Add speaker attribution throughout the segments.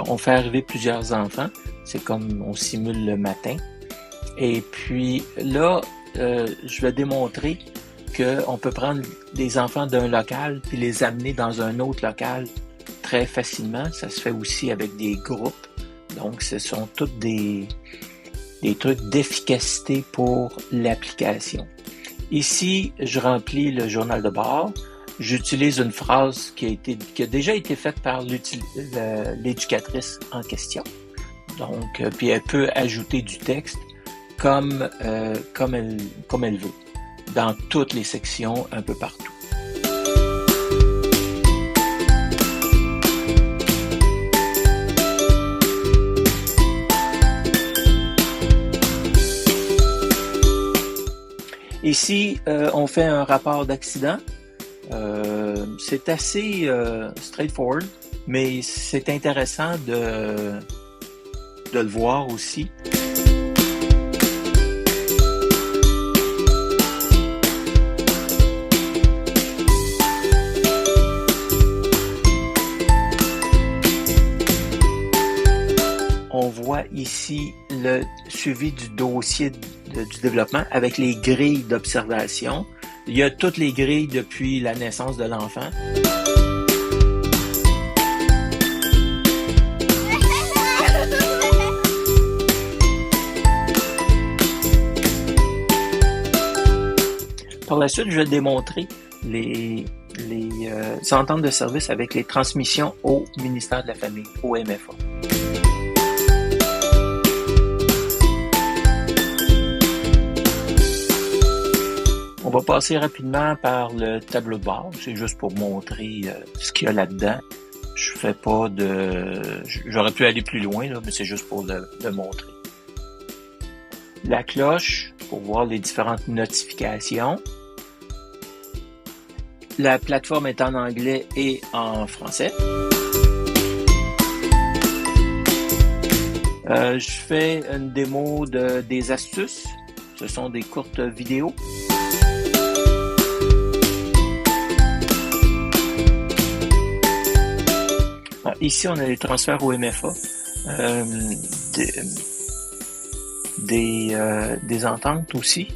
Speaker 1: on fait arriver plusieurs enfants. C'est comme on simule le matin. Et puis là, je vais démontrer qu'on peut prendre des enfants d'un local puis les amener dans un autre local très facilement. Ça se fait aussi avec des groupes. Donc, ce sont tous des trucs d'efficacité pour l'application. Ici, je remplis le journal de bord. J'utilise une phrase qui a déjà été faite par l'éducatrice en question. Donc, puis elle peut ajouter du texte comme elle veut, dans toutes les sections, un peu partout. Ici, on fait un rapport d'accident. C'est assez straightforward, mais c'est intéressant de le voir aussi. On voit ici le suivi du dossier du développement avec les grilles d'observation. Il y a toutes les grilles depuis la naissance de l'enfant. Par la suite, je vais démontrer les ententes de service avec les transmissions au ministère de la Famille, au MFA. On va passer rapidement par le tableau de bord. C'est juste pour montrer ce qu'il y a là-dedans. Je fais pas j'aurais pu aller plus loin, là, mais c'est juste pour le montrer. La cloche, pour voir les différentes notifications. La plateforme est en anglais et en français. Je fais une démo des astuces. Ce sont des courtes vidéos. Ici, on a les transferts au MFA, des ententes aussi.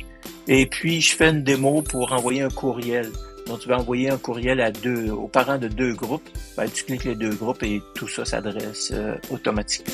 Speaker 1: Et puis, je fais une démo pour envoyer un courriel. Donc, tu vas envoyer un courriel aux parents de 2 groupes. Ben, tu cliques les 2 groupes et tout ça s'adresse automatiquement.